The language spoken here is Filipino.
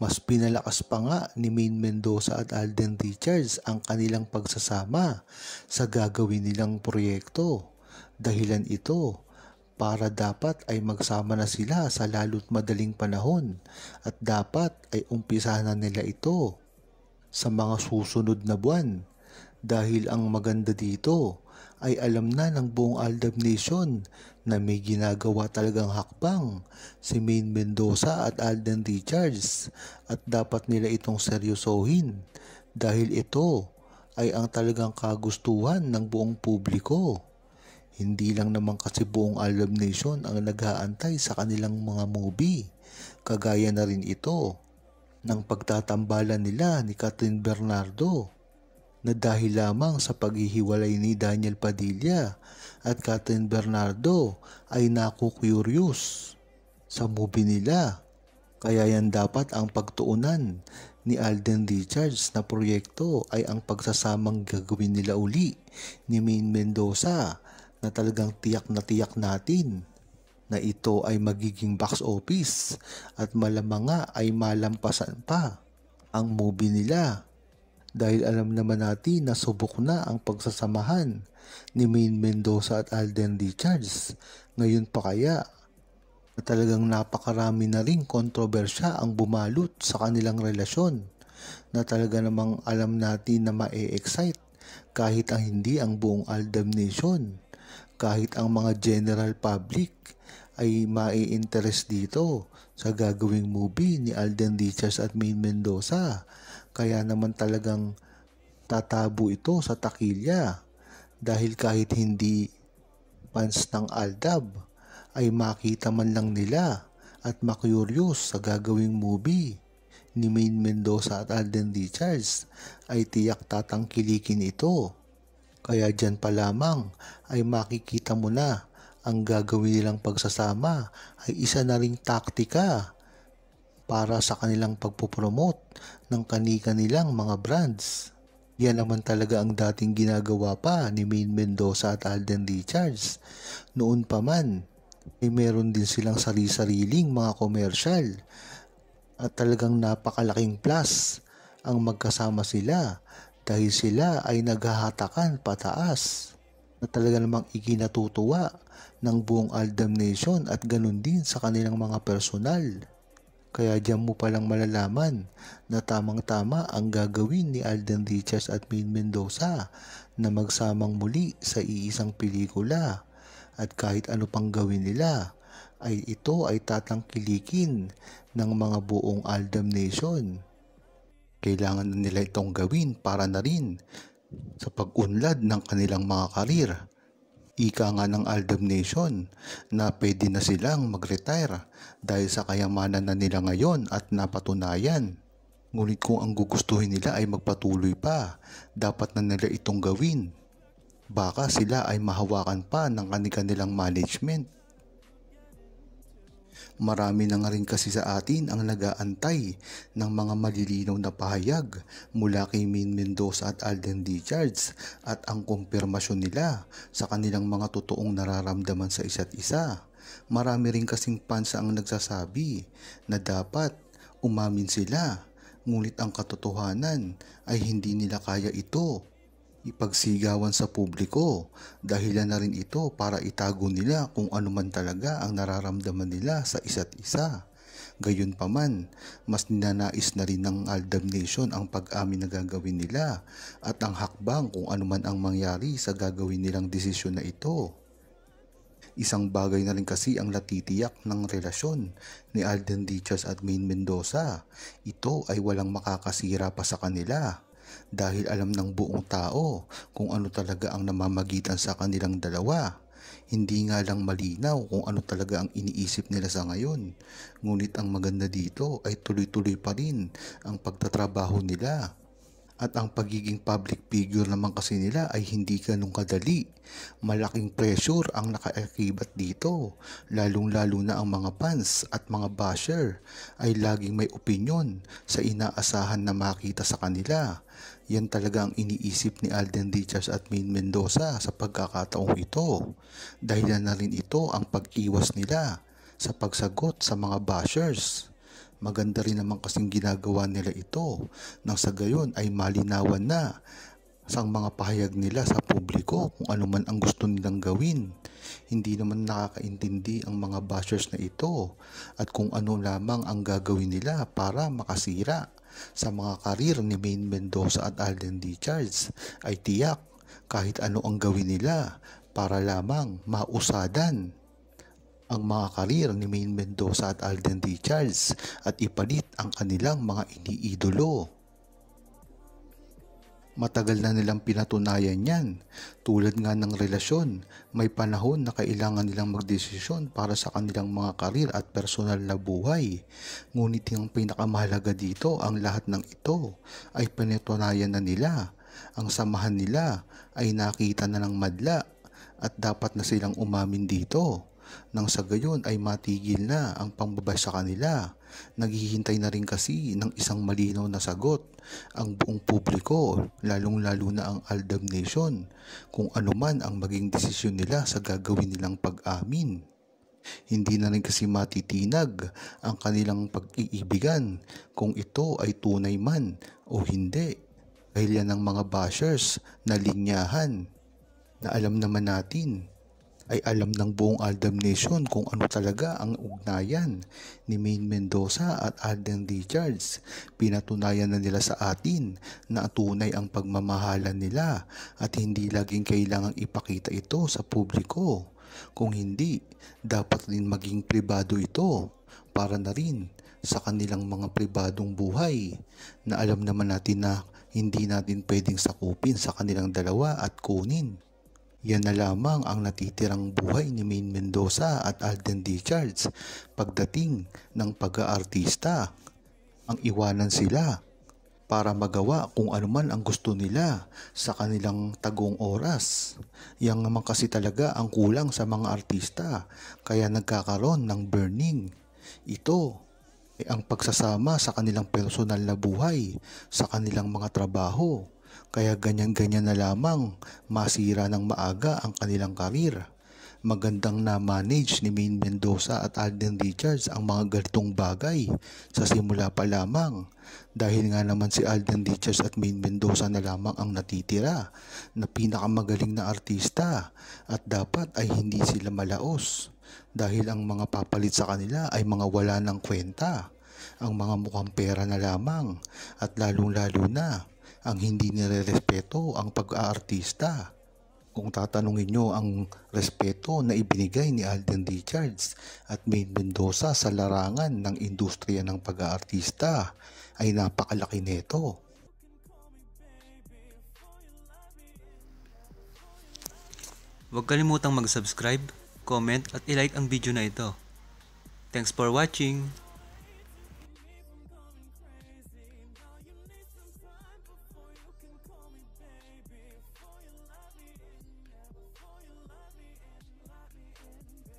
Mas pinalakas pa nga ni Maine Mendoza at Alden Richards ang kanilang pagsasama sa gagawin nilang proyekto. Dahilan ito para dapat ay magsama na sila sa lalo't madaling panahon at dapat ay umpisahan na nila ito sa mga susunod na buwan. Dahil ang maganda dito ay alam na ng buong Aldab Nation na may ginagawa talagang hakbang si Maine Mendoza at Alden Richards at dapat nila itong seryosohin dahil ito ay ang talagang kagustuhan ng buong publiko. Hindi lang naman kasi buong Aldab Nation ang nag-aantay sa kanilang mga movie, kagaya na rin ito ng pagtatambalan nila ni Catherine Bernardo na dahil lamang sa paghihiwalay ni Daniel Padilla at Catherine Bernardo ay naku-curious sa movie nila. Kaya yan dapat ang pagtuunan ni Alden Richards na proyekto ay ang pagsasamang gagawin nila uli ni Maine Mendoza na talagang tiyak natin na ito ay magiging box office at malamang nga ay malampasan pa ang movie nila. Dahil alam naman natin na subok na ang pagsasamahan ni Maine Mendoza at Alden Richards. Ngayon pa kaya na talagang napakarami na ring kontrobersya ang bumalot sa kanilang relasyon na talaga namang alam natin na ma-excite kahit ang hindi ang buong Aldab Nation, kahit ang mga general public ay mai-interest dito sa gagawing movie ni Alden Richards at Maine Mendoza. Kaya naman talagang tatabo ito sa takilya dahil kahit hindi fans ng Aldab ay makita man lang nila at makuryos sa gagawing movie ni Maine Mendoza at Alden Richards ay tiyak tatangkilikin ito. Kaya dyan pa lamang ay makikita mo na ang gagawin nilang pagsasama ay isa na ring taktika para sa kanilang pagpopromote ng kani-kanilang mga brands. Yan naman talaga ang dating ginagawa pa ni Maine Mendoza at Alden Richards. Noon pa man, ay meron din silang sarili-sariling mga komersyal at talagang napakalaking plus ang magkasama sila dahil sila ay naghahatakan pataas na talaga namang ikinatutuwa ng buong Aldab Nation at ganun din sa kanilang mga personal. Kaya diyan mo palang malalaman na tamang-tama ang gagawin ni Alden Richards at Maine Mendoza na magsamang muli sa iisang pelikula. At kahit ano pang gawin nila, ay ito ay tatangkilikin ng mga buong Aldab Nation. Kailangan na nila itong gawin para na rin sa pag-unlad ng kanilang mga karir. Ika nga ng Aldab Nation na pwede na silang mag-retire dahil sa kayamanan na nila ngayon at napatunayan. Ngunit kung ang gugustuhin nila ay magpatuloy pa, dapat na nila itong gawin. Baka sila ay mahawakan pa ng kanilang management. Marami na nga rin kasi sa atin ang nag-aantay ng mga malilinaw na pahayag mula kay Maine Mendoza at Alden Richards at ang kumpirmasyon nila sa kanilang mga totoong nararamdaman sa isa't isa. Marami rin kasing fans ang nagsasabi na dapat umamin sila, ngunit ang katotohanan ay hindi nila kaya ito ipagsigawan sa publiko, dahilan na rin ito para itago nila kung ano man talaga ang nararamdaman nila sa isa't isa. Gayunpaman, mas ninanais na rin ng Aldab Nation ang pag-amin na gagawin nila at ang hakbang kung ano man ang mangyari sa gagawin nilang desisyon na ito. Isang bagay na rin kasi ang natitiyak ng relasyon ni Alden Richards at Maine Mendoza. Ito ay walang makakasira pa sa kanila. Dahil alam ng buong tao kung ano talaga ang namamagitan sa kanilang dalawa. Hindi nga lang malinaw kung ano talaga ang iniisip nila sa ngayon. Ngunit ang maganda dito ay tuloy-tuloy pa rin ang pagtatrabaho nila. At ang pagiging public figure naman kasi nila ay hindi ganun kadali. Malaking pressure ang nakaakibat dito, lalong-lalo na ang mga fans at mga basher ay laging may opinyon sa inaasahan na makita sa kanila. Yan talaga ang iniisip ni Alden Richards at Maine Mendoza sa pagkakataong ito. Dahilan na rin ito ang pag-iwas nila sa pagsagot sa mga bashers. Maganda rin naman kasing ginagawa nila ito nang sa gayon ay malinawan na sa mga pahayag nila sa publiko kung ano man ang gusto nilang gawin. Hindi naman nakakaintindi ang mga bashers na ito at kung ano lamang ang gagawin nila para makasira sa mga karir ni Maine Mendoza at Alden Richards ay tiyak kahit ano ang gawin nila para lamang mausadan ang mga karir ni Maine Mendoza at Alden Richards at ipalit ang kanilang mga iniidolo. Matagal na nilang pinatunayan yan. Tulad nga ng relasyon, may panahon na kailangan nilang magdesisyon para sa kanilang mga karir at personal na buhay. Ngunit yung pinakamahalaga dito, ang lahat ng ito ay pinatunayan na nila. Ang samahan nila ay nakita na ng madla at dapat na silang umamin dito. Nang sa gayon ay matigil na ang pambabash sa kanila. Naghihintay na rin kasi ng isang malinaw na sagot ang buong publiko, lalong-lalo na ang Aldab Nation, kung ano man ang maging desisyon nila sa gagawin nilang pag-amin. Hindi na rin kasi matitinag ang kanilang pag-iibigan kung ito ay tunay man o hindi. Dahil yan ang mga bashers na linyahan na alam naman natin ay alam ng buong Aldab Nation kung ano talaga ang ugnayan ni Maine Mendoza at Alden Richards. Pinatunayan na nila sa atin na tunay ang pagmamahalan nila at hindi laging kailangang ipakita ito sa publiko. Kung hindi, dapat din maging pribado ito para na rin sa kanilang mga pribadong buhay na alam naman natin na hindi natin pwedeng sakupin sa kanilang dalawa at kunin. Yan na lamang ang natitirang buhay ni Maine Mendoza at Alden Richards pagdating ng pag-aartista. Ang iwanan sila para magawa kung ano man ang gusto nila sa kanilang tagong oras. Yang naman kasi talaga ang kulang sa mga artista kaya nagkakaroon ng burning. Ito ay ang pagsasama sa kanilang personal na buhay, sa kanilang mga trabaho. Kaya ganyan-ganyan na lamang masira ng maaga ang kanilang karir. Magandang na-manage ni Maine Mendoza at Alden Richards ang mga ganitong bagay sa simula pa lamang. Dahil nga naman si Alden Richards at Maine Mendoza na lamang ang natitira na pinakamagaling na artista at dapat ay hindi sila malaos. Dahil ang mga papalit sa kanila ay mga wala ng kwenta, ang mga mukhang pera na lamang at lalong-lalo na ang hindi nire-respeto ang pag-aartista. Kung tatanungin nyo ang respeto na ibinigay ni Alden Richards at Maine Mendoza sa larangan ng industriya ng pag-aartista ay napakalaki nito. Huwag kalimutang mag-subscribe, comment at i-like ang video na ito. Thanks for watching!